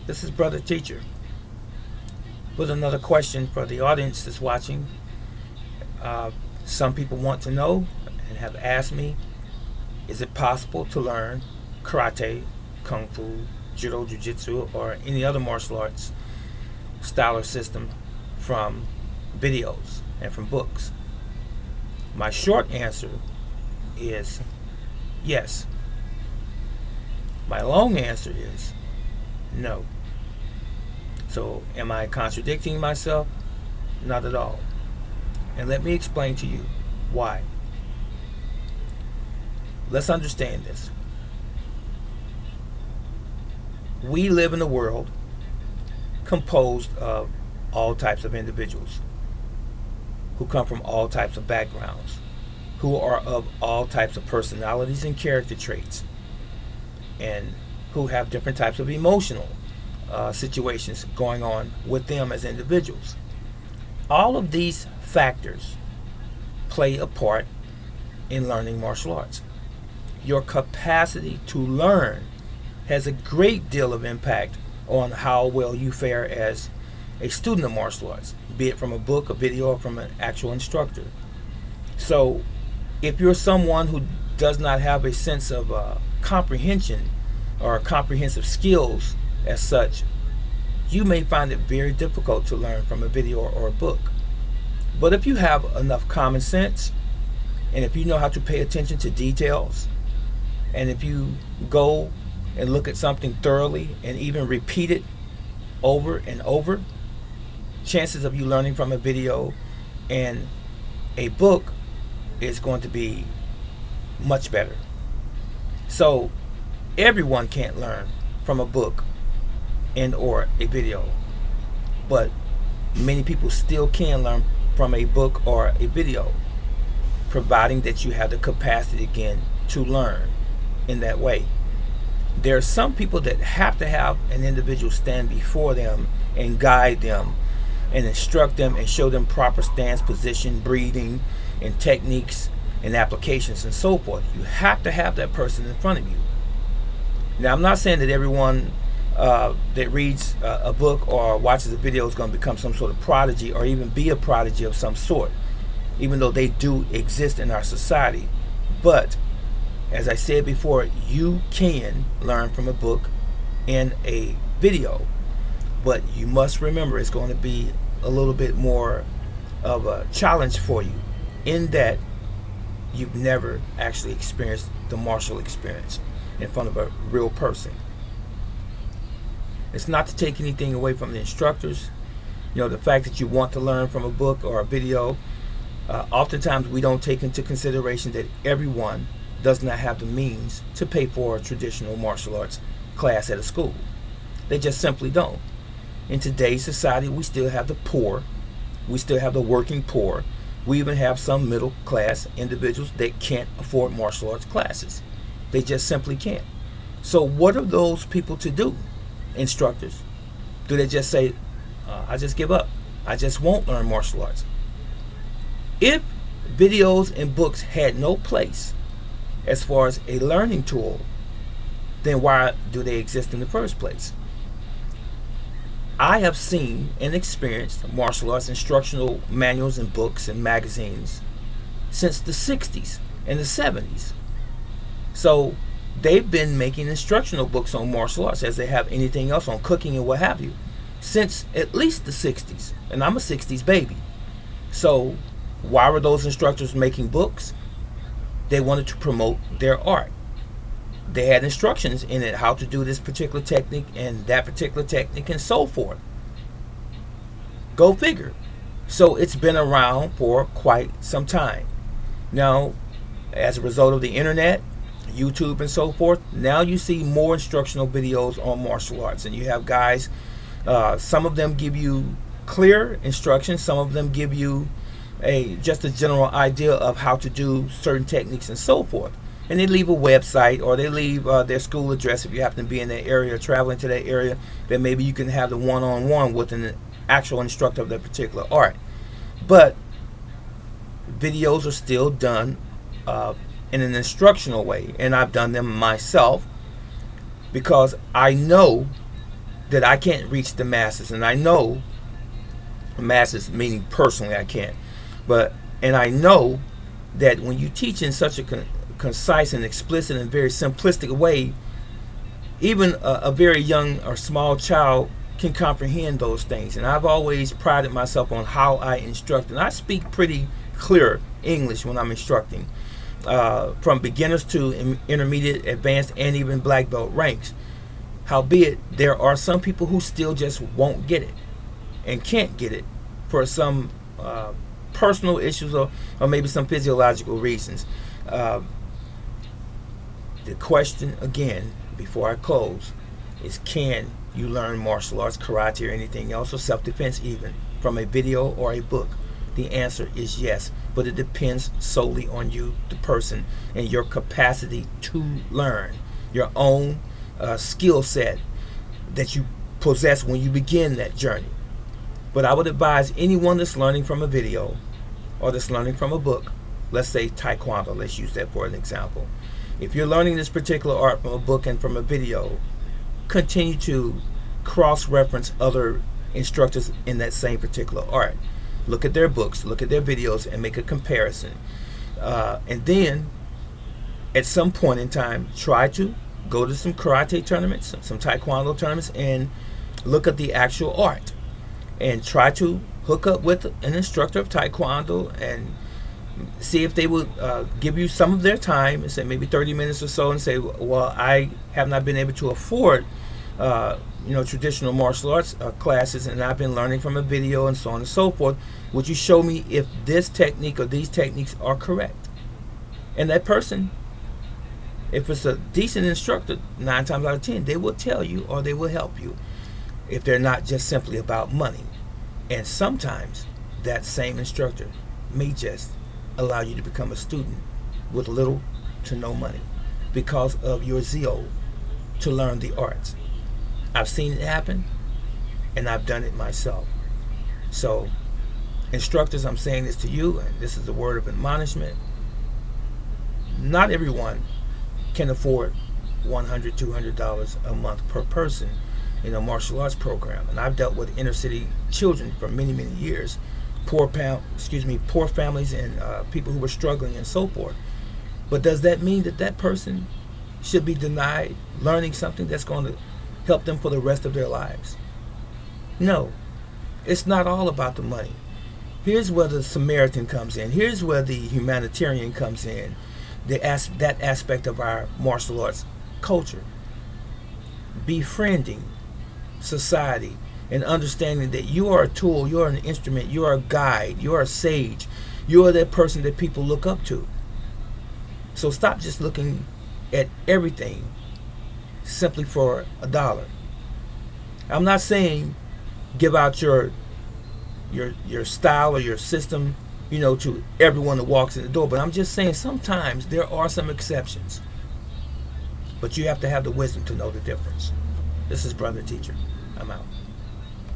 This is Brother Teacher with another question for the audience that's watching. Uh, some people want to know and have asked me, is it possible to learn karate, kung fu, judo, jiu-jitsu, or any other martial arts style or system from videos and from books? My short answer is yes. My long answer is no. So, am I contradicting myself? Not at all. And let me explain to you why. Let's understand this. We live in a world composed of all types of individuals who come from all types of backgrounds, who are of all types of personalities and character traits, and who have different types of emotional situations going on with them as individuals. All of these factors play a part in learning martial arts. Your capacity to learn has a great deal of impact on how well you fare as a student of martial arts, be it from a book, a video, or from an actual instructor. So, if you're someone who does not have a sense of comprehension or comprehensive skills as such, you may find it very difficult to learn from a video or a book. But if you have enough common sense, and if you know how to pay attention to details, and if you go and look at something thoroughly and even repeat it over and over, chances of you learning from a video and a book is going to be much better. So everyone can't learn from a book and or a video, but many people still can learn from a book or a video, providing that you have the capacity again to learn in that way. There are some people that have to have an individual stand before them and guide them and instruct them and show them proper stance, position, breathing, and techniques and applications and so forth. You have to have that person in front of you. Now, I'm not saying that everyone that reads a book or watches a video is going to become some sort of prodigy or even be a prodigy of some sort, even though they do exist in our society. But as I said before, you can learn from a book and a video, but you must remember it's going to be a little bit more of a challenge for you in that you've never actually experienced the martial experience in front of a real person. It's not to take anything away from the instructors. The fact that you want to learn from a book or a video, oftentimes we don't take into consideration that everyone does not have the means to pay for a traditional martial arts class at a school. They just simply don't. In today's society, we still have the poor. We still have the working poor. We even have some middle class individuals that can't afford martial arts classes. They just simply can't. So what are those people to do? Instructors, do they just say, I just give up, I just won't learn martial arts? If videos and books had no place as far as a learning tool, then why do they exist in the first place? I have seen and experienced martial arts instructional manuals and books and magazines since the 60s and the 70s. So they've been making instructional books on martial arts as they have anything else on cooking and what have you since at least the 60s. And I'm a 60s baby. So why were those instructors making books? They wanted to promote their art. They had instructions in it how to do this particular technique and that particular technique and so forth. Go figure. So it's been around for quite some time. Now, as a result of the internet, YouTube and so forth, now you see more instructional videos on martial arts, and you have guys, some of them give you clear instructions, some of them give you just a general idea of how to do certain techniques and so forth, and they leave a website or they leave their school address if you happen to be in that area or traveling to that area, that maybe you can have the one-on-one with an actual instructor of that particular art. But videos are still done in an instructional way, and I've done them myself because I know that I can't reach the masses, and I know masses meaning personally I can't, and I know that when you teach in such a concise and explicit and very simplistic way, even a very young or small child can comprehend those things. And I've always prided myself on how I instruct, and I speak pretty clear English when I'm instructing, from beginners to intermediate, advanced, and even black belt ranks. Howbeit, there are some people who still just won't get it and can't get it for some personal issues, or maybe some physiological reasons. The question, again, before I close, is can you learn martial arts, karate, or anything else, or self-defense even, from a video or a book? The answer is yes, but it depends solely on you, the person, and your capacity to learn, your own skill set that you possess when you begin that journey. But I would advise anyone that's learning from a video or that's learning from a book, let's say Taekwondo, let's use that for an example. If you're learning this particular art from a book and from a video, continue to cross-reference other instructors in that same particular art. Look at their books, look at their videos, and make a comparison. And then, at some point in time, try to go to some karate tournaments, some Taekwondo tournaments, and look at the actual art. And try to hook up with an instructor of Taekwondo and see if they would give you some of their time, and say maybe 30 minutes or so, and say, well, I have not been able to afford traditional martial arts classes, and I've been learning from a video and so on and so forth. Would you show me if this technique or these techniques are correct? And that person, if it's a decent instructor, 9 times out of 10, they will tell you or they will help you, if they're not just simply about money. And sometimes that same instructor may just allow you to become a student with little to no money because of your zeal to learn the arts. I've seen it happen, and I've done it myself. So, instructors, I'm saying this to you, and this is a word of admonishment. Not everyone can afford $100, $200 a month per person in a martial arts program. And I've dealt with inner city children for many, many years, poor families, and people who were struggling and so forth. But does that mean that person should be denied learning something that's going to help them for the rest of their lives? No, it's not all about the money. Here's where the Samaritan comes in. Here's where the humanitarian comes in. That aspect of our martial arts culture. Befriending society and understanding that you are a tool, you are an instrument, you are a guide, you are a sage, you are that person that people look up to. So stop just looking at everything simply for $1. I'm not saying give out your style or your system, to everyone that walks in the door, but I'm just saying sometimes there are some exceptions. But you have to have the wisdom to know the difference. This is Brother Teacher. I'm out.